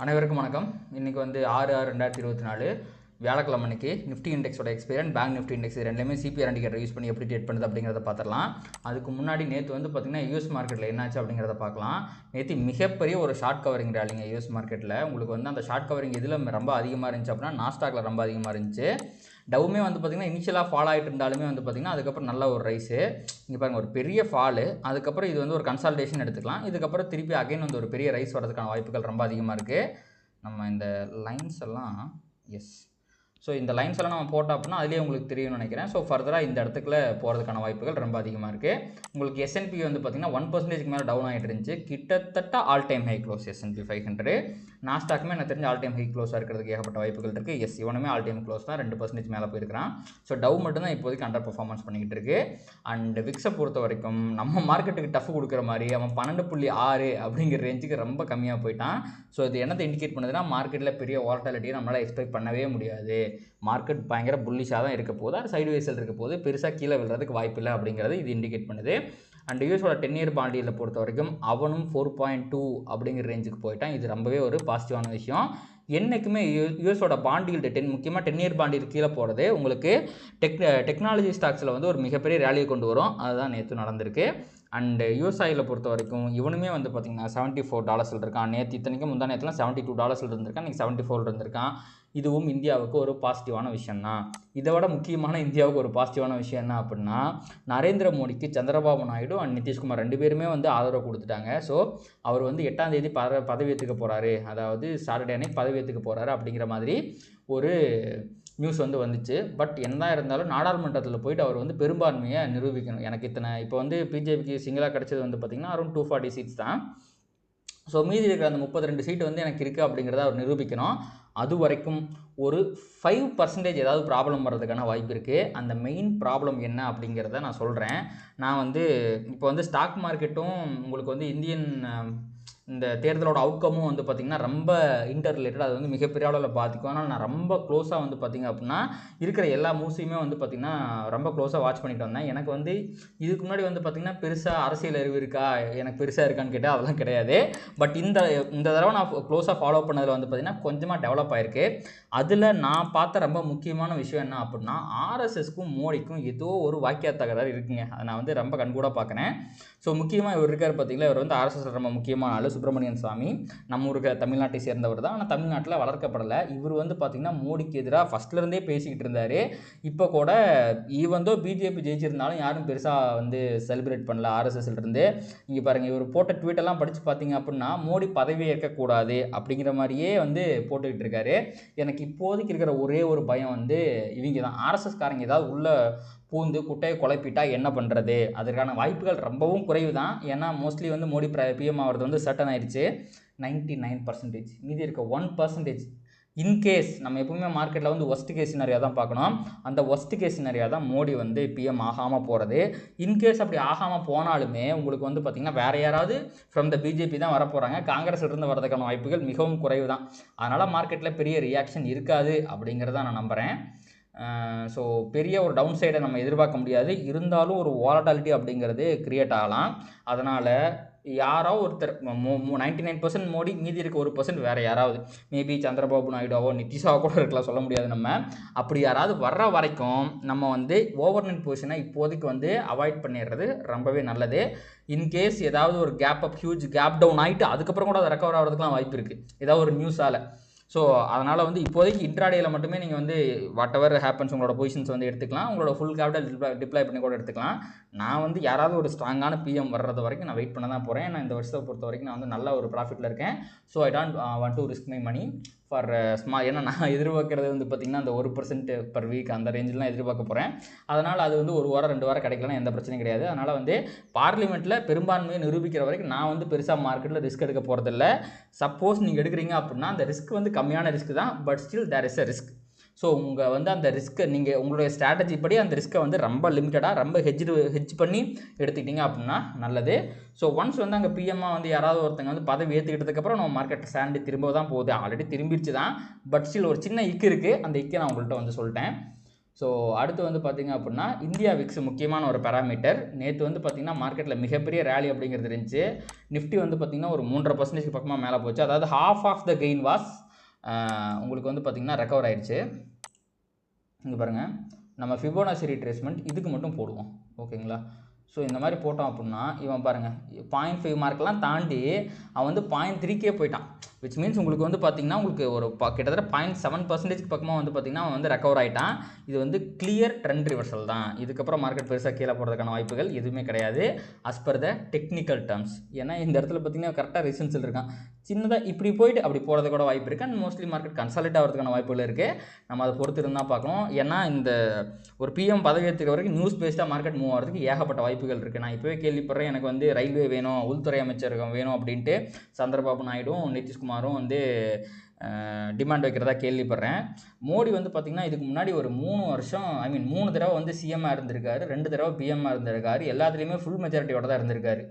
அனைவருக்கும் வணக்கம். இன்றைக்கி வந்து 6/6/2024 வியாழக்கிழமை அன்னைக்கு நிஃப்டி இண்டெக்ஸோட expiry and bank Nifty index ரெண்டுமே சிபிஆர் இண்டிகேட்டர் யூஸ் பண்ணி எப்படி ட்ரேட் பண்ணுது அப்படிங்கிறத பார்த்துடலாம். அதுக்கு முன்னாடி நேற்று வந்து பார்த்திங்கன்னா யூஎஸ் மார்க்கெட்டில் என்னாச்சு அப்படிங்கிறத பார்க்கலாம். நேற்று மிகப்பெரிய ஒரு ஷார்ட் கவரிங் ரேலிங்க யூஎஸ் மார்க்கெட்டில். உங்களுக்கு வந்து அந்த ஷார்ட் கவரிங் இதில் ரொம்ப அதிகமாக இருந்துச்சு அப்படின்னா நாஸ்டாக்ல ரொம்ப அதிகமாக இருந்துச்சு. டவுமே வந்து பார்த்திங்கன்னா இனிஷியலாக ஃபால் ஆகிட்டு இருந்தாலுமே வந்து பார்த்திங்கன்னா அதுக்கப்புறம் நல்ல ஒரு ரைஸு. இங்கே பாருங்கள், ஒரு பெரிய ஃபாலு, அதுக்கப்புறம் இது வந்து ஒரு கன்சால்டேஷன் எடுத்துக்கலாம். இதுக்கப்புறம் திருப்பி அகைன் வந்து ஒரு பெரிய ரைஸ் வரதுக்கான வாய்ப்புகள் ரொம்ப அதிகமாக இருக்குது. நம்ம இந்த லைன்ஸ் எல்லாம் ஸோ இந்த லைன்ஸ் எல்லாம் நம்ம போட்டோம் அப்படின்னா அதுலேயே உங்களுக்கு தெரியும்னு நினைக்கிறேன். ஸோ ஃபர்தராக இந்த இடத்துக்குள்ள போகிறதுக்கான வாய்ப்புகள் ரொம்ப அதிகமாக இருக்குது. உங்களுக்கு S&P வந்து பார்த்திங்கன்னா 1% மேலே டவுன் ஆகிட்டு இருந்துச்சு. கிட்டத்தட்ட all time high close S&P 500. நாஸ்டாக்குமே எனக்கு தெரிஞ்ச ஆல் டைம் ஹை க்ளோஸாக இருக்கிறதுக்கு ஏகப்பட்ட வாய்ப்புகள் இருக்குது. இவனுமே ஆல் டைம் க்ளோஸ் தான், 2% மேலே போயிருக்கிறான். ஸோ டவ் மட்டும் தான் இப்போதைக்கு அண்டர் பர்ஃபார்மன்ஸ் பண்ணிக்கிட்டு இருக்கு. அண்ட் விக்ஸை பொறுத்த வரைக்கும் நம்ம மார்க்கெட்டுக்கு டஃப் கொடுக்குற மாதிரி அவன் 12.6 அப்படிங்கிற ரேஞ்சுக்கு ரொம்ப கம்மியாக போயிட்டான். ஸோ இது என்னத்தை இண்டிகேட் பண்ணுதுன்னா மார்க்கெட்டில் பெரிய வாலட்டிலிட்டியை நம்மளால் எக்ஸ்பெக்ட் பண்ணவே முடியாது. மார்க்கெட் பயங்கர புல்லிஷாக தான் இருக்க போது, அது சைடு வேஸில் இருக்க போது, பெருசாக கீழே விழுறதுக்கு வாய்ப்பு இல்லை அப்படிங்கிறது இது இண்டிகேட் பண்ணுது. அண்ட் யூஎஸோட 10-year பாண்டியில் பொறுத்த வரைக்கும் அவனும் 4.2 அப்படிங்கிற ரேஞ்சுக்கு போயிட்டான். இது ரொம்பவே ஒரு பாசிட்டிவான விஷயம். என்றைக்குமே யூஎஸோட பாண்டில் முக்கியமாக 10-year பாண்டில் கீழே போகிறது உங்களுக்கு டெக்னாலஜி ஸ்டாக்ஸில் வந்து ஒரு மிகப்பெரிய ரேலியை கொண்டு வரும். அதுதான் நேற்று நடந்திருக்கு. அண்டு யூஎஸ்ஐயில் பொறுத்த வரைக்கும் இவனுமே வந்து பார்த்திங்கன்னா $74 இருக்கான். நேற்று இத்தனைக்கும் முந்தா நேரத்தில் $72 இருந்திருக்கான், இன்றைக்கி 74 இருந்திருக்கான். இதுவும் இந்தியாவுக்கு ஒரு பாசிட்டிவான விஷயம் தான். இதை விட முக்கியமான இந்தியாவுக்கு ஒரு பாசிட்டிவான விஷயம் என்ன அப்படின்னா, நரேந்திர மோடிக்கு சந்திரபாபு நாயுடு அண்ட் நிதிஷ்குமார் 2 பேருமே வந்து ஆதரவு கொடுத்துட்டாங்க. ஸோ அவர் வந்து 8ஆம் தேதி பதவியேற்றுக்க போகிறாரு, அதாவது சாட்டர்டே அன்னைக்கு பதவியேற்றுக்க போகிறாரு அப்படிங்கிற மாதிரி ஒரு நியூஸ் வந்து வந்துச்சு. பட் என்ன இருந்தாலும் நாடாளுமன்றத்தில் போயிட்டு அவர் வந்து பெரும்பான்மையை நிரூபிக்கணும். எனக்கு இப்போ வந்து பிஜேபிக்கு சிங்கிளாக கிடச்சது வந்து பார்த்திங்கன்னா அரௌண்ட் 240 சீட்ஸ் தான். ஸோ மீதி இருக்கிற அந்த 32 சீட்டு வந்து எனக்கு இருக்குது அப்படிங்கிறத அவர் நிரூபிக்கணும். அது வரைக்கும் ஒரு 5% ஏதாவது ப்ராப்ளம் வர்றதுக்கான வாய்ப்பு இருக்குது. அந்த மெயின் ப்ராப்ளம் என்ன அப்படிங்கிறத நான் சொல்கிறேன். நான் வந்து இப்போ வந்து ஸ்டாக் மார்க்கெட்டும் உங்களுக்கு வந்து இந்தியன் இந்த தேர்தலோட அவுட்கமும் வந்து பார்த்திங்கன்னா ரொம்ப இன்டர் ரிலேட்டட். அது வந்து மிகப்பெரிய அளவில் பாதிக்கும். ஆனால் நான் ரொம்ப க்ளோஸாக வந்து பார்த்திங்க அப்படின்னா இருக்கிற எல்லா மூவ்ஸையுமே வந்து பார்த்திங்கன்னா ரொம்ப க்ளோஸாக வாட்ச் பண்ணிட்டு வந்தேன். எனக்கு வந்து இதுக்கு முன்னாடி வந்து பார்த்திங்கன்னா பெருசாக அரசியல் அறிவு இருக்கா, எனக்கு பெருசாக இருக்கான்னு கேட்டால் அதெல்லாம் கிடையாது. பட் இந்த தடவை நான் க்ளோஸாக ஃபாலோ பண்ணதில் வந்து பார்த்திங்கன்னா கொஞ்சமாக டெவலப் ஆகிருக்கு. அதில் நான் பார்த்த ரொம்ப முக்கியமான விஷயம் என்ன அப்படின்னா, ஆர்எஸ்எஸ்க்கும் மோடிக்கும் ஏதோ ஒரு வாக்கிய தகராறு இருக்குங்க. அதை நான் வந்து ரொம்ப கண்கூடாக பார்க்குறேன். ஸோ முக்கியமாக இவர் இருக்கார் பார்த்திங்களா, இவர் வந்து ஆர்எஸ்எஸ் ரொம்ப முக்கியமான ஆள், சுப்பிரமணியன் சாமி. நம்ம ஊருக்கு தமிழ்நாட்டை சேர்ந்தவர் தான், ஆனால் தமிழ்நாட்டில் வளர்க்கப்படலை. இவர் வந்து பார்த்திங்கன்னா மோடிக்கு எதிராக ஃபஸ்ட்லேருந்தே பேசிக்கிட்டு இருந்தார். இப்போ கூட ஈவந்தோ பிஜேபி ஜெயிச்சிருந்தாலும் யாரும் பெருசாக வந்து செலிப்ரேட் பண்ணல ஆர்எஸ்எஸ்லேருந்து. இங்கே பாருங்கள், இவர் போட்ட ட்வீட்டெல்லாம் படித்து பார்த்தீங்க அப்படின்னா மோடி பதவி ஏற்கக்கூடாது அப்படிங்கிற மாதிரியே வந்து போட்டுக்கிட்டு இருக்காரு. எனக்கு இப்போதைக்கு இருக்கிற ஒரே ஒரு பயம் வந்து இவங்க தான், ஆர்எஸ்எஸ்காரங்க ஏதாவது உள்ள பூந்து குட்டையை குழப்பிட்டா என்ன பண்ணுறது. அதற்கான வாய்ப்புகள் ரொம்பவும் குறைவு தான். ஏன்னா மோஸ்ட்லி வந்து மோடி பிஎம் ஆகிறது வந்து சட்டன் ஆயிடுச்சு 99%. மீதி இருக்க 1% இன்கேஸ் நம்ம எப்பவுமே மார்க்கெட்டில் வந்து ஒஸ்ட் கேஸ் சினாரியா தான் பார்க்கணும். அந்த ஒஸ்ட் கேஸ் சினாரியா தான் மோடி வந்து பிஎம் ஆகாமல் போகிறது. இன்கேஸ் அப்படி ஆகாமல் போனாலுமே உங்களுக்கு வந்து பார்த்திங்கன்னா வேறு யாராவது ஃப்ரம் த பிஜேபி தான் வரப்போகிறாங்க. காங்கிரஸ்லேருந்து வரதுக்கான வாய்ப்புகள் மிகவும் குறைவு தான். அதனால் மார்க்கெட்டில் பெரிய ரியாக்ஷன் இருக்காது அப்படிங்கிறத நான் நம்புகிறேன். ஸோ பெரிய ஒரு டவுன் சைடை நம்ம எதிர்பார்க்க முடியாது. இருந்தாலும் ஒரு வாலட்டாலிட்டி அப்படிங்கிறது க்ரியேட் ஆகலாம். அதனால் யாரோ ஒருத்தர் 99% மோடி, மீதி இருக்க 1% வேறு யாராவது, மேபி சந்திரபாபு நாயுடாவோ நிதிஷாவோ கூட இருக்கலாம், சொல்ல முடியாது நம்ம. அப்படி யாராவது வர்ற வரைக்கும் நம்ம வந்து ஓவர் நைட் பொசிஷனை இப்போதைக்கு வந்து அவாய்ட் பண்ணிடுறது ரொம்பவே நல்லது. இன்கேஸ் ஏதாவது ஒரு ஹியூஜ் கேப் டவுன் ஆகிட்டு அதுக்கப்புறம் கூட அதை ரெக்கவர் ஆகிறதுக்குலாம் வாய்ப்பு இருக்குது, ஏதாவது ஒரு நியூஸால். ஸோ அதனால் வந்து இப்போதைக்கு இன்ட்ராடேயில் மட்டுமே நீங்கள் வந்து வாட் எவர் ஹேப்பன்ஸ் உங்களோட பொசிஷன்ஸ் வந்து எடுத்துக்கலாம். உங்களோட ஃபுல் கேபிட்டல் டிப்ளாய் பண்ணி கூட எடுத்துக்கலாம். நான் வந்து யாராவது ஒரு ஸ்ட்ராங்கான பிஎம் வர்றது வரைக்கும் நான் வெயிட் பண்ண தான் போகிறேன். நான் இந்த வருஷத்தை பொறுத்த வரைக்கும் நான் வந்து நல்ல ஒரு ப்ராஃபிட்டில் இருக்கேன். So I don't want to risk my money for small. ஏன்னா நான் எதிர்பார்க்குறது வந்து பார்த்திங்கன்னா அந்த 1% பர் வீக் அந்த ரேஞ்செலாம் எதிர்பார்க்க போகிறேன். அதனால் அது வந்து 1 வாரம் 2 வாரம் கிடைக்கலாம், எந்த பிரச்சனையும் கிடையாது. அதனால் வந்து பார்லிமெண்ட்டில் பெரும்பான்மையை நிரூபிக்கிற வரைக்கும் நான் வந்து பெருசாக மார்க்கெட்டில் ரிஸ்க் எடுக்க போகிறதில்ல. சப்போஸ் நீங்கள் எடுக்கிறீங்க அப்படின்னா அந்த ரிஸ்க் வந்து கம்மியான ரிஸ்க் தான், but still there is a risk. So உங்கள் வந்து அந்த ரிஸ்க்கை நீங்கள் உங்களுடைய ஸ்ட்ராட்டஜி படி அந்த ரிஸ்க்கை வந்து ரொம்ப லிமிட்டடாக ரொம்ப ஹெட்ஜ் பண்ணி எடுத்துக்கிட்டீங்க அப்படின்னா நல்லது. ஸோ ஒன்ஸ் வந்து அங்கே பிஎம்மாக வந்து யாராவது ஒருத்தங்க வந்து பதவி ஏற்றுக்கிட்டதுக்கப்புறம் நம்ம மார்க்கெட் ஸ்டாண்டு திரும்ப தான் போகுது. ஆல்ரெடி திரும்பிடுச்சு தான், பட் ஸ்டில் ஒரு சின்ன இக்கு இருக்குது. அந்த இக்கை நான் உங்கள்கிட்ட வந்து சொல்லிட்டேன். ஸோ அடுத்து வந்து பார்த்திங்க அப்படின்னா இந்தியா விக்ஸ் முக்கியமான ஒரு பேராமீட்டர். நேற்று வந்து பார்த்திங்கன்னா மார்க்கெட்டில் மிகப்பெரிய ரேலி அப்படிங்கிறது இருந்துச்சு. நிஃப்டி வந்து பார்த்திங்கன்னா ஒரு 3.5% பக்கமாக மேலே போச்சு. அதாவது half of the gain was உங்களுக்கு வந்து பார்த்திங்கன்னா ரெக்கவர் ஆயிடுச்சு. இங்கே பாருங்கள், நம்ம ஃபிபோனாச்சி ரீட்ரேஸ்மெண்ட் இதுக்கு மட்டும் போடுவோம், ஓகேங்களா. ஸோ இந்த மாதிரி போட்டோம் அப்படின்னா இவன் பாருங்கள் 0.5 மார்க்கெலாம் தாண்டி அவன் வந்து 0.3க்கே போயிட்டான். விச் மீன்ஸ் உங்களுக்கு வந்து பார்த்திங்கன்னா உங்களுக்கு ஒரு கிட்டத்தட்ட 0.7% பக்கமாக வந்து பார்த்திங்கன்னா அவன் வந்து ரெக்கவர் ஆகிட்டான். இது வந்து கிளியர் ட்ரெண்ட் ரிவர்சல் தான். இதுக்கப்புறம் மார்க்கெட் பெருசாக கீழே போகிறதுக்கான வாய்ப்புகள் எதுவுமே கிடையாது as per the technical terms. ஏன்னா இந்த இடத்துல பார்த்திங்கன்னா கரெக்டாக ரிசன்ஸில் இருக்கான். சின்னதாக இப்படி போயிட்டு அப்படி போகிறது கூட வாய்ப்பு இருக்குது. அண்ட் மோஸ்ட்லி மார்க்கெட் கன்சாலிட் ஆகிறதுக்கான வாய்ப்புகள் இருக்குது. நம்ம அதை பொறுத்து இருந்தால் பார்க்கணும். ஏன்னா இந்த ஒரு பிஎம் பதவி ஏற்றுக்க வரைக்கும் நியூஸ் பேஸ்டாக மார்க்கெட் மூவ் ஆகிறதுக்கு ஏகப்பட்ட வாய்ப்புகள் இருக்குது. நான் இப்போவே கேள்விப்படுறேன், எனக்கு வந்து ரயில்வே வேணும், உள்துறை அமைச்சரகம் வேணும் அப்படின்ட்டு சந்திரபாபு நாயுடும் நிதிஷ்குமாரும் வந்து டிமாண்ட் வைக்கிறதா கேள்விப்படுறேன். மோடி வந்து பார்த்திங்கன்னா இதுக்கு முன்னாடி ஒரு 3 வருஷம் 3 தடவை வந்து சிஎம்மாக இருந்திருக்காரு, 2 தடவை பிஎம்மாக இருந்திருக்காரு. எல்லாத்துலேயுமே ஃபுல் மெஜாரிட்டியோட தான் இருந்திருக்காரு.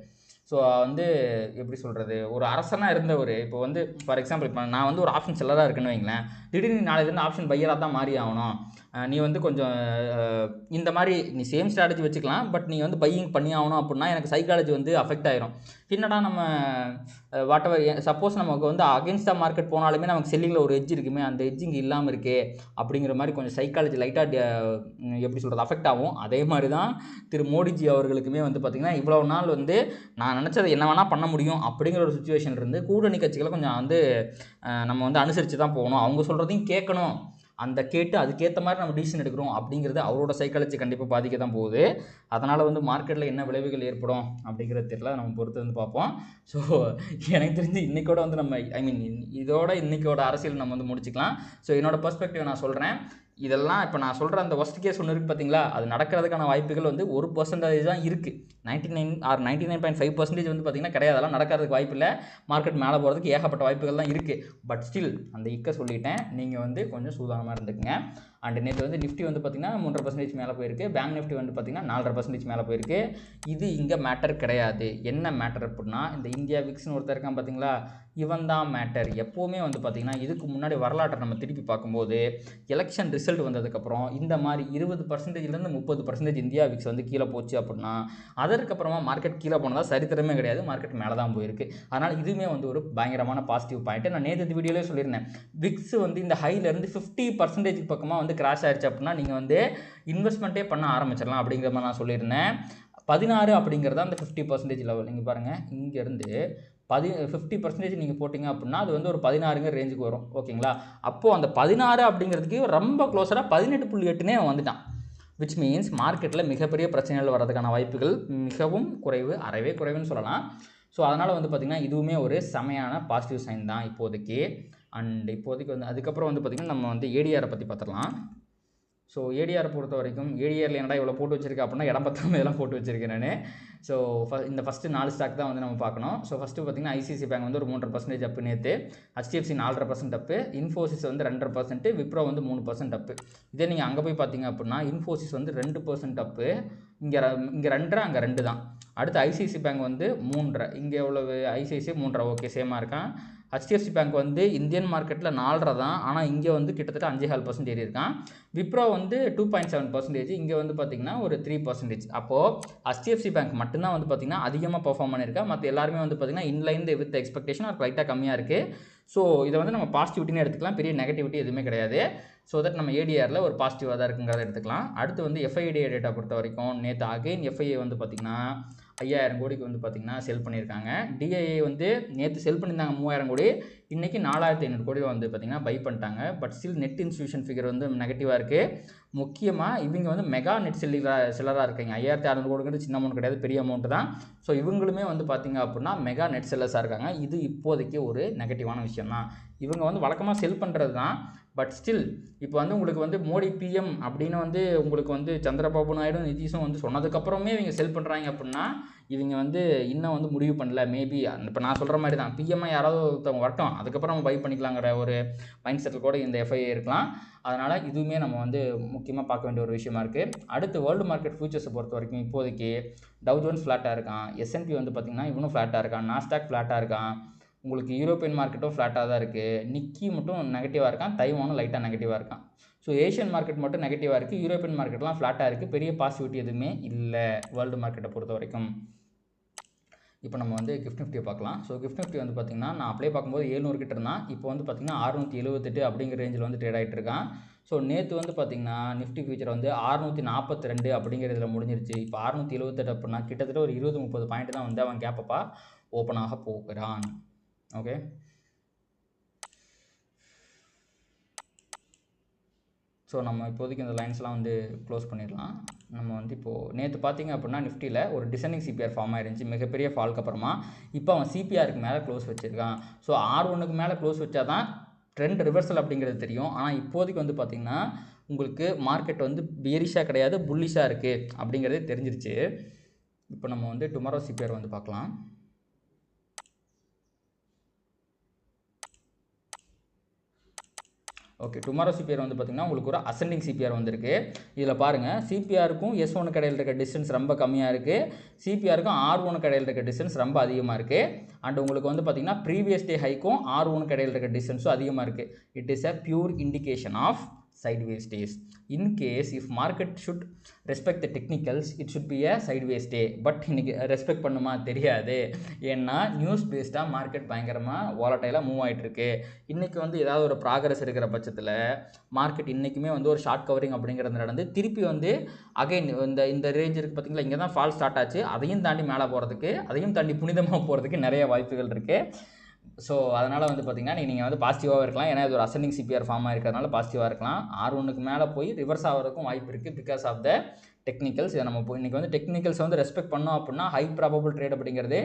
ஸோ வந்து எப்படி சொல்கிறது, ஒரு அரசனாக இருந்தவர். இப்போ வந்து ஃபார் எக்ஸாம்பிள் இப்போ நான் வந்து ஒரு ஆப்ஷன் செல்லராக இருக்குன்னு வைங்களேன், திடீர்னு நாளையிலேருந்து ஆப்ஷன் பையராக தான் மாறி ஆகணும். நீ வந்து கொஞ்சம் இந்த மாதிரி நீ சேம் ஸ்ட்ராட்டஜி வச்சுக்கலாம், பட் நீ வந்து பையிங் பண்ணி ஆகணும் அப்படின்னா எனக்கு சைக்காலஜி வந்து அஃபெக்ட் ஆயிரும். என்னடா நம்ம வாட் எவர் சப்போஸ் நமக்கு வந்து அகேன்ஸ்டாக மார்க்கெட் போனாலுமே நமக்கு செல்லிங்கில் ஒரு எட்ஜ் இருக்குமே, அந்த எட்ஜ் இங்கே இல்லாமல் இருக்கே அப்படிங்கிற மாதிரி கொஞ்சம் சைக்காலஜி லைட்டாக எப்படி சொல்கிறது அஃபெக்ட் ஆகும். அதே மாதிரி தான் திரு மோடிஜி அவர்களுக்குமே வந்து பார்த்திங்கன்னா இவ்வளோ நாள் வந்து நான் நினச்சது என்ன வேணால் பண்ண முடியும் அப்படிங்கிற ஒரு சுச்சுவேஷன் இருந்து கூட்டணி கட்சிகளை கொஞ்சம் வந்து நம்ம வந்து அனுசரித்து தான் போகணும், அவங்க சொல்கிறதையும் கேட்கணும், அந்த கேட்டு அதுக்கேற்ற மாதிரி நம்ம டிசிஷன் எடுக்கிறோம் அப்படிங்கிறது அவரோட சைக்காலஜி கண்டிப்பாக பாதிக்க தான் போகுது. அதனால் வந்து மார்க்கெட்டில் என்ன விளைவுகள் ஏற்படும் அப்படிங்கிறது தெரியல, நம்ம பொறுத்து வந்து பார்ப்போம். ஸோ எனக்கு தெரிஞ்சு இன்றைக்கோட வந்து நம்ம இதோட இன்றைக்கோட அரசியல் நம்ம வந்து முடிச்சுக்கலாம். ஸோ என்னோட பெர்ஸ்பெக்டிவ் நான் சொல்கிறேன். இதெல்லாம் இப்போ நான் சொல்கிற அந்த ஒஸ்ட் கேஸ் ஒன்று இருக்குது பார்த்தீங்களா, அது நடக்கிறதுக்கான வாய்ப்புகள் வந்து 1% தான் இருக்குது. 99.5% வந்து பார்த்திங்கன்னா கிடையாது. அதெல்லாம் நடக்கிறதுக்கு வாய்ப்பு இல்லை. மார்க்கெட் மேலே போகிறதுக்கு ஏகப்பட்ட வாய்ப்புகள் தான் இருக்குது. பட் ஸ்டில் அந்த சொல்லிட்டேன், நீங்கள் வந்து கொஞ்சம் சூதானமாக இருந்துக்குங்க. அண்ட் நேற்று வந்து நிஃப்டி வந்து பார்த்திங்கன்னா 3.5% மேலே போயிருக்கு. பேங்க் நிஃப்டி வந்து பார்த்திங்கன்னா 4.5% மேலே போயிருக்கு. இது இங்கே மேட்டர் கிடையாது. என்ன மேட்டர் அப்படின்னா இந்த இந்தியா விக்ஸ்னு ஒருத்தர் இருக்கான் பார்த்தீங்களா, இவன் தான் மேட்டர். எப்போவுமே வந்து பார்த்திங்கன்னா இதுக்கு முன்னாடி வரலாற்றை நம்ம திருப்பி பார்க்கும்போது எலெக்ஷன் ரிசல்ட் வந்ததுக்கப்புறம் இந்த மாதிரி 20%லேருந்து 30% இந்தியா விக்ஸ் வந்து கீழே போச்சு அப்படின்னா அதற்கப்புறமா மார்க்கெட் கீழே போனதாக சரித்திரமே கிடையாது. மார்க்கெட் மேலே தான் போயிருக்கு. அதனால் இதுவுமே வந்து ஒரு பயங்கரமான பாசிட்டிவ் பாயிண்ட். நான் நேற்று வீடியோலேயே சொல்லியிருந்தேன், விக்ஸ் வந்து இந்த ஹைலேருந்து 50% பக்கமாக வந்து கிராஷ் ஆயிடுச்சு அப்படின்னா நீங்கள் வந்து இன்வெஸ்ட்மெண்ட்டே பண்ண ஆரம்பிச்சிடலாம் அப்படிங்கிற மாதிரி நான் சொல்லியிருந்தேன். 16 அப்படிங்கிறத அந்த 50% லெவல். நீங்கள் பாருங்கள், இங்கேருந்து 50% நீங்கள் போட்டிங்க அப்படின்னா அது வந்து ஒரு 16 ரேஞ்சுக்கு வரும், ஓகேங்களா. அப்போது அந்த 16 அப்படிங்கிறதுக்கு ரொம்ப க்ளோஸராக 18.8னே வந்துட்டான். விச் மீன்ஸ் மார்க்கெட்டில் மிகப்பெரிய பிரச்சனைகள் வர்றதுக்கான வாய்ப்புகள் மிகவும் குறைவு, அறவே குறைவுன்னு சொல்லலாம். ஸோ அதனால் வந்து பார்த்திங்கன்னா இதுவுமே ஒரு செமையான பாசிட்டிவ் சைன் தான் இப்போதைக்கு. அண்ட் இப்போதைக்கு வந்து அதுக்கப்புறம் வந்து பார்த்திங்கன்னா நம்ம வந்து ஏடிஆரை பற்றி பார்த்துடலாம். ஸோ ஏடிஆரை பொறுத்த வரைக்கும் ஏடிஆரில் என்னடா இவ்வளோ போட்டு வச்சிருக்கேன் அப்படின்னா இடம் பத்தாமல் இதெல்லாம் போட்டு வச்சிருக்கேன் நான். ஸோ இந்த ஃபஸ்ட்டு 4 ஸ்டாக் தான் வந்து நம்ம பார்க்கணும். ஸோ ஃபஸ்ட்டு பார்த்திங்கன்னா ஐசிஐசி பேங்க் வந்து ஒரு 3.5% அப்பு நேற்று, ஹெச்டிஎஃப்சி 4.5% அப்பு, இன்ஃபோசிஸ் வந்து 2.5%, விப்ரோ வந்து 3% அப்பு. இதே நீங்கள் அங்கே போய் பார்த்தீங்க அப்படின்னா இன்ஃபோசிஸ் வந்து 2% அப்பு, இங்கே 2 அங்கே 2 தான். அடுத்து ஐசிஐசி பேங்க் வந்து 3, இங்கே எவ்வளவு ஐசிஐசி 3, ஓகே சேமாக இருக்கான். ஹெச்டிஎஃப்சி பேங்க் வந்து இந்தியன் மார்க்கெட்டில் 4 தான், ஆனால் இங்கே வந்து கிட்டத்தட்ட 5.5% ஏறி இருக்கான். விப்ரோ வந்து 2.7%, இங்கே வந்து பார்த்திங்கன்னா ஒரு 3%. அப்போது ஹெச்டிஎஃப்சி பேங்க் மட்டும்தான் வந்து பார்த்திங்கன்னா அதிகமாக பெர்ஃபார்ம் பண்ணியிருக்கா. மற்ற எல்லாருமே வந்து பார்த்திங்கன்னா இன்லைன் வித் எக்ஸ்பெக்டேஷன் அது லைட்டாக கம்மியாக இருக்குது. ஸோ இதை வந்து நம்ம பாசிட்டிவிட்டின்னு எடுத்துக்கலாம், பெரிய நெகட்டிவிட்டி எதுவுமே கிடையாது. ஸோ தட் நம்ம ஏடிஆரில் ஒரு பாசிட்டிவாக தான் இருக்குங்கிறத எடுத்துக்கலாம். அடுத்து வந்து எஃப்ஐடிஏ டேட்டா பொறுத்த வரைக்கும் நேற்று அகைன் எஃப்ஐஏ வந்து பார்த்திங்கன்னா 5000 கோடிக்கு வந்து பார்த்திங்கன்னா செல் பண்ணியிருக்காங்க. டிஐஏ வந்து நேற்று செல் பண்ணியிருந்தாங்க 3000 கோடி, இன்றைக்கி 4500 கோடி வந்து பார்த்திங்கன்னா பை பண்ணிட்டாங்க. But still net institution figure வந்து நெகட்டிவாக இருக்குது. முக்கியமாக இவங்க வந்து மெகா நெட் செல்லராக இருக்காங்க. 5600 கோடிங்கிறது சின்ன அமௌண்ட் கிடையாது, பெரிய அமௌண்ட் தான். ஸோ இவங்களுமே வந்து பார்த்திங்க அப்படின்னா மெகா நெட் செல்லர்ஸாக இருக்காங்க. இது இப்போதைக்கு ஒரு நெகட்டிவான விஷயம் தான். இவங்க வந்து வழக்கமாக செல் பண்ணுறது தான், பட் ஸ்டில் இப்போ வந்து உங்களுக்கு வந்து மோடி பிஎம் அப்படின்னு வந்து உங்களுக்கு வந்து சந்திரபாபு நாயுடு நிதிஷும் வந்து சொன்னதுக்கப்புறமே இவங்க செல் பண்ணுறாங்க அப்படின்னா இவங்க வந்து இன்னும் வந்து முடிவு பண்ணல. மேபி இப்போ நான் சொல்கிற மாதிரி தான் பிஎம்ஐ யாராவது ஒருத்தவங்க வரட்டும், அதுக்கப்புறம் நம்ம பை பண்ணிக்கலாங்கிற ஒரு மைண்ட் செட்டில் கூட இந்த எஃப்ஐஏ இருக்கலாம். அதனால் இதுவுமே நம்ம வந்து முக்கியமாக பார்க்க வேண்டிய ஒரு விஷயமா இருக்குது. அடுத்து வேர்ல்டு மார்க்கெட் ஃபியூச்சர்ஸை பொறுத்த வரைக்கும் இப்போதைக்கு டவ் ஜோன்ஸ் ஃப்ளாட்டாக இருக்கான், எஸ்என்பி வந்து பார்த்திங்கன்னா இவனும் ஃப்ளாட்டாக இருக்கான், நாஸ்டாக் ஃப்ளாட்டாக இருக்கான், உங்களுக்கு யூரோப்பியன் மார்க்கெட்டும் ஃப்ளாட்டாக தான் இருக்குது, நிக்கி மட்டும் நெகட்டிவாக இருக்கான், தைவானும் லைட்டாக நெகட்டிவாக இருக்கான். ஸோ ஏஷியன் மார்க்கெட் மட்டும் நெகட்டிவாக இருக்குது, யூரோப்பியன் மார்க்கெட்லாம் ஃப்ளாட்டாக இருக்குது, பெரிய பாசிட்டிவிட்டி எதுவுமே இல்லை வேர்ல்டு மார்க்கெட்டை பொறுத்த வரைக்கும். இப்போ நம்ம வந்து கிஃப்ட் நிஃப்டியை பார்க்கலாம். ஸோ கிஃப்ட் நிஃப்டி வந்து பார்த்திங்கன்னா நான் அப்ளை பார்க்கும்போது 700 கிட்ட இருந்தான், இப்போ வந்து பார்த்திங்கன்னா 678 அப்படிங்கிற ரேஞ்சில் வந்து ட்ரேட் ஆகிட்டு இருக்கான். ஸோ நேற்று வந்து பார்த்திங்கன்னா நிஃப்டி ஃபியூச்சர் வந்து 642 அப்படிங்கிறதுல முடிஞ்சிருச்சு. இப்போ 678 அப்படின்னா கிட்டத்தட்ட ஒரு 20-30 பாயிண்ட் தான் வந்து அவன் கேப்பப்பாக ஓப்பன் ஆக போகிறான். ஓகே, ஸோ நம்ம இப்போதைக்கு இந்த லைன்ஸ்லாம் வந்து க்ளோஸ் பண்ணிடலாம். நம்ம வந்து இப்போது நேற்று பார்த்திங்க அப்படின்னா நிஃப்டியில் ஒரு டிசைனிங் சிபிஆர் ஃபார்ம் ஆயிருந்துச்சு மிகப்பெரிய ஃபால்க்கு அப்புறமா. இப்போ அவன் சிபிஆருக்கு மேலே க்ளோஸ் வச்சுருக்கான். ஸோ R1க்கு மேலே க்ளோஸ் வச்சா தான் ட்ரெண்ட் ரிவர்சல் அப்படிங்கிறது தெரியும். ஆனால் இப்போதைக்கு வந்து பார்த்திங்கன்னா உங்களுக்கு மார்க்கெட் வந்து பியரிஷாக கிடையாது, புல்லிஷாக இருக்குது அப்படிங்கிறதே தெரிஞ்சிருச்சு. இப்போ நம்ம வந்து டுமாரோ சிபிஆர் வந்து பார்க்கலாம். ஓகே, டுமாரோ சிபிஆர் வந்து பார்த்திங்கன்னா உங்களுக்கு ஒரு அசெண்டிங் சிபிஆர் வந்திருக்கு. இதில் பாருங்கள், சிபிஆருக்கும் S1 இடையில் இருக்க டிஸ்டன்ஸ் ரொம்ப கம்மியாக இருக்குது, சிபிஆருக்கும் R1 இடையில் இருக்க டிஸ்டன்ஸ் ரொம்ப அதிகமாக இருக்குது. அண்ட் உங்களுக்கு வந்து பார்த்திங்கன்னா ப்ரீவியஸ் டே ஹைக்கும் R1 இடையில் இருக்க டிஸ்டன்ஸும் அதிகமாக இருக்குது. It is a pure indication of sideways days. In case if market should respect the technicals, it should be a sideways day. But இன்னைக்கு ரெஸ்பெக்ட் பண்ணுமா தெரியாது. ஏன்னா நியூஸ் பேஸ்டாக மார்க்கெட் பயங்கரமாக வாலட்டைலாக மூவ் ஆகிட்டு இருக்கு. இன்றைக்கி வந்து ஏதாவது ஒரு ப்ராக்ரஸ் இருக்கிற பட்சத்தில் மார்க்கெட் இன்றைக்குமே வந்து ஒரு ஷார்ட் கவரிங் அப்படிங்கிறது நடந்து திருப்பி வந்து அகைன் இந்த ரேஞ்ச் இருக்குது பார்த்திங்களா, இங்கே தான் ஃபால் ஸ்டார்ட் ஆச்சு. அதையும் தாண்டி மேலே போகிறதுக்கு, அதையும் தாண்டி புனிதமாக போகிறதுக்கு நிறைய வாய்ப்புகள் இருக்குது. ஸோ அதனால் வந்து பார்த்திங்கன்னா நீங்கள் வந்து பாசிட்டிவாக இருக்கலாம். ஏன்னா இது ஒரு அசெண்டிங் சிபிஆர் ஃபார்மாக இருக்கிறதுனால பாசிட்டிவாக இருக்கலாம். R1க்கு மேலே போய் ரிவர்ஸ் ஆகிறதுக்கும் வாய்ப்பு இருக்குது பிகாஸ் ஆஃப் த டெக்னிக்கல்ஸ். இதை நம்ம இன்றைக்கி வந்து டெக்னிக்கல்ஸ் வந்து ரெஸ்பெக்ட் பண்ணோம் அப்படின்னா ஹை ப்ராபபிள் ட்ரேட் அப்படிங்கிறது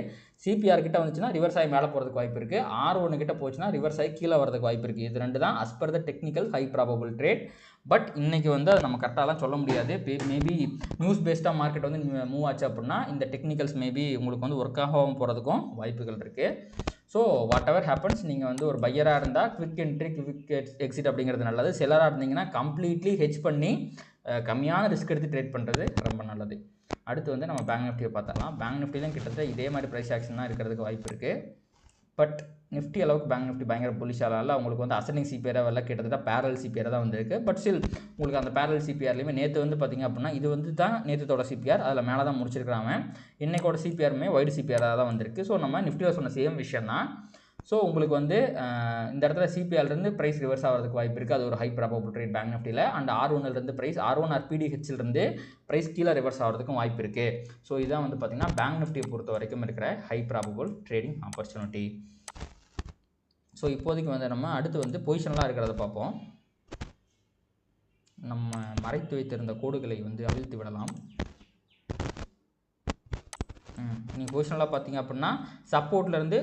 சிபிஆர் கிட்ட வந்துச்சுன்னா ரிவர்ஸ் ஆகி மேலே போகிறதுக்கு வாய்ப்பு இருக்குது, R1 கிட்ட போச்சுன்னா ரிவர்ஸ் ஆகி கீழே வரதுக்கு வாய்ப்பு இருக்குது. இது ரெண்டு தான் as per the technical high probable trade. But இன்றைக்கி வந்து அதை நம்ம கரெக்டாகலாம் சொல்ல முடியாது. மேபி நியூஸ் பேஸ்டாக மார்க்கெட் வந்து மூவ் ஆச்சு அப்படின்னா இந்த டெக்னிக்கல்ஸ் மேபி உங்களுக்கு வந்து ஒர்க் ஆகாமல் போகிறதுக்கும் வாய்ப்புகள் இருக்குது. ஸோ வாட் எவர் ஹேப்பன்ஸ், நீங்கள் வந்து ஒரு பையராக இருந்தால் குவிக் என்ட்ரி குவிக் எக்ஸிட் அப்படிங்கிறது நல்லது. செல்லராக இருந்தீங்கன்னா கம்ப்ளீட்லி ஹெட்ஜ் பண்ணி கம்மியான ரிஸ்க் எடுத்து ட்ரேட் பண்ணுறது ரொம்ப நல்லது. அடுத்து வந்து நம்ம பேங்க் நிஃப்டியை பார்த்தரலாம். பேங்க் நிஃப்டிலையும் கிட்டத்தட்ட இதே மாதிரி ப்ரைஸ் ஆக்ஷன் தான் இருக்கிறதுக்கு வாய்ப்பு இருக்குது. பட் நிஃப்டி அளவுக்கு பேங்க் நிஃப்டி பயங்கர புலிஷால உங்களுக்கு வந்து அசெண்டிங் சிபிஆர் வரல, கிட்டத்தட்ட பேரல் சிபிஆர் தான் வந்திருக்கு. பட் ஸ்டில் உங்களுக்கு அந்த பேரல் சிபிஆர்லையுமே நேற்று வந்து பார்த்திங்க அப்படின்னா இது வந்து தான் நேற்றுத்தோட சிபிஆர், அதில் மேலே தான் முடிச்சிருக்கிறாங்க. இன்றைக்கோட சிபிஆருமே வைடு சிபிஆராக தான் வந்திருக்கு. ஸோ நம்ம நிஃப்டியில் சொன்ன சேம் விஷயம் தான். ஸோ உங்களுக்கு வந்து இந்த இடத்துல சிபிஆர்லேருந்து ப்ரைஸ் ரிவர்ஸ் ஆகிறதுக்கு வாய்ப்பு இருக்குது. அது ஒரு ஹை ப்ராபபிள் ட்ரேட் பேங்க் நிஃப்டியில். அண்ட் R1லேருந்து ப்ரைஸ் R1 ஆர் PDHலேருந்து ப்ரைஸ் கீழே ரிவர்ஸ் ஆகிறதுக்கும் வாய்ப்பு இருக்குது. ஸோ இதான் வந்து பார்த்திங்கன்னா பேங்க் நிஃப்டியை பொறுத்த வரைக்கும் இருக்கிற high probable trading opportunity. So இப்போதைக்கு வந்து நம்ம அடுத்து வந்து பொசிஷனலாக இருக்கிறத பார்ப்போம். நம்ம மறைத்து வைத்திருந்த கோடுகளை வந்து அவிழ்த்து விடலாம். நீங்கள் பொசிஷனலாக பார்த்தீங்க அப்படின்னா சப்போர்ட்லேருந்து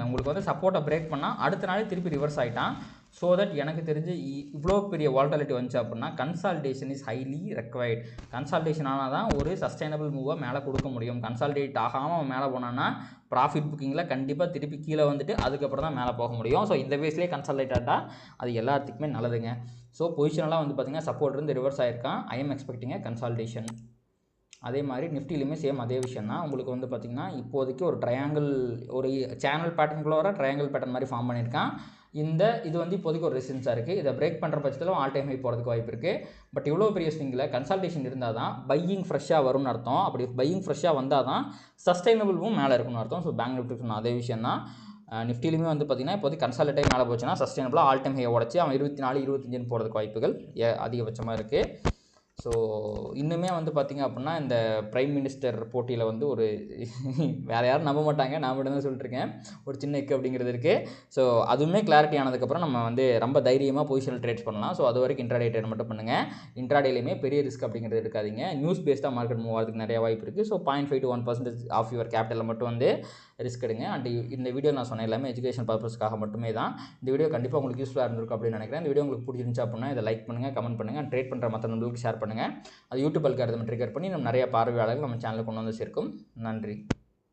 உங்களுக்கு வந்து சப்போர்ட்டை பிரேக் பண்ணால் அடுத்த நாளே திருப்பி ரிவர்ஸ் ஆகிட்டான். ஸோ தட் எனக்கு தெரிஞ்சு இவ்வளோ பெரிய வால்டாலிட்டி வந்துச்சு அப்படின்னா consolidation is highly required. Consolidation ஆனால் தான் ஒரு சஸ்டைனபிள் மூவாக மேலே கொடுக்க முடியும். கன்சால்டேட் ஆகாமல் அவன் மேலே போனான்னா ப்ராஃபிட் புக்கிங்கில் கண்டிப்பாக திருப்பி கீழே வந்துட்டு அதுக்கப்புறம் தான் மேலே போக முடியும். ஸோ இந்த பேஸ்லேயே கன்சால்டேட் ஆகிட்டால் அது எல்லாத்துக்குமே நல்லதுங்க. ஸோ பொசிஷனலாக வந்து பார்த்திங்கன்னா சப்போர்ட் இருந்து ரிவர்ஸ் ஆகிருக்கான். I am expecting consolidation. அதே மாதிரி நிஃப்டிலையுமே சேம் அதே விஷயம் தான். உங்களுக்கு வந்து பார்த்திங்கன்னா இப்போதைக்கு ஒரு ட்ரையாங்கிள், ஒரு சேனல் பேட்டர்னுக்குள்ளே வர ட்ரையாங்கிள் பேட்டர்ன் மாதிரி ஃபார்ம் பண்ணியிருக்கான். இது வந்து இப்போதைக்கு ஒரு ரெசிஸ்டன்ஸாக இருக்குது. இதை பிரேக் பண்ணுற பட்சத்தில் ஆல் டைம் ஹை போகிறதுக்கு வாய்ப்பு இருக்குது. பட் இவ்வளோ பெரிய ஸ்விங்கில் கன்சல்டேஷன் இருந்தால் தான் பையிங் ஃப்ரெஷ்ஷாக வரும்னு அர்த்தம். அப்படி பையிங் ஃப்ரெஷ்ஷாக வந்தால் தான் சஸ்டைனபிளும் மேலே இருக்குன்னு அர்த்தம். ஸோ பேங்க் நிஃப்டி சொன்ன அதே விஷயம் தான். நிஃப்டிலையுமே வந்து பார்த்திங்கன்னா இப்போதைக்கு கன்சால்டேட் மேலே போச்சுன்னா சஸ்டைனபிளாக ஆல் டைம் ஹை உடச்சி அவன் 24, 25 போகிறதுக்கு வாய்ப்புகள் அதிகபட்சமாக இருக்குது. ஸோ இன்னுமே வந்து பார்த்திங்க அப்படின்னா இந்த பிரைம் மினிஸ்டர் போட்டியில் வந்து ஒரு வேறு யாரும் நம்ப மாட்டாங்க, நான் மட்டும் தான் சொல்லிட்டுருக்கேன், ஒரு சின்ன எக்கு அப்படிங்கிறது இருக்குது. ஸோ அதுவுமே கிளாரிட்டி ஆனதுக்கப்புறம் நம்ம வந்து ரொம்ப தைரியமாக பொசிஷனல் ட்ரேட்ஸ் பண்ணலாம். ஸோ அது வரைக்கும் இன்ட்ராடே ட்ரேட் மட்டும் பண்ணுங்கள். இன்ட்ராடேலையுமே பெரிய ரிஸ்க் அப்படிங்கிறது இருக்காதிங்க. நியூஸ் பேஸ்டாக மார்க்கெட் மூவ் ஆகிறதுக்கு நிறைய வாய்ப்பு இருக்குது. ஸோ 0.5 to 1% ஆஃப் யுவர் கேபிட்டலில் மட்டும் வந்து ரிஸ்க் எடுங்க. அண்ட் இந்த வீடியோ நான் சொன்ன எல்லாமே எஜுகேஷன் பர்பஸ்க்காக மட்டுமே தான். இந்த வீடியோ கண்டிப்பாக உங்களுக்கு யூஸ்ஃபுல்லாக இருந்திருக்கும் அப்படின்னு நினைக்கிறேன். இந்த வீடியோ உங்களுக்கு பிடிச்சிருந்துச்சு அப்படின்னா இதை லைக் பண்ணுங்கள், கமெண்ட் பண்ணுங்கள், ட்ரேட் பண்ணுற மற்ற நண்பர்களுக்கு ஷேர் பண்ணுங்கள். அது யூடியூப் அல்காரிதம் ட்ரிகர் பண்ணி நம்ம நிறைய பார்வையாளர்கள் நம்ம சேனலுக்கு கொண்டு வந்து சேர்க்கும். நன்றி.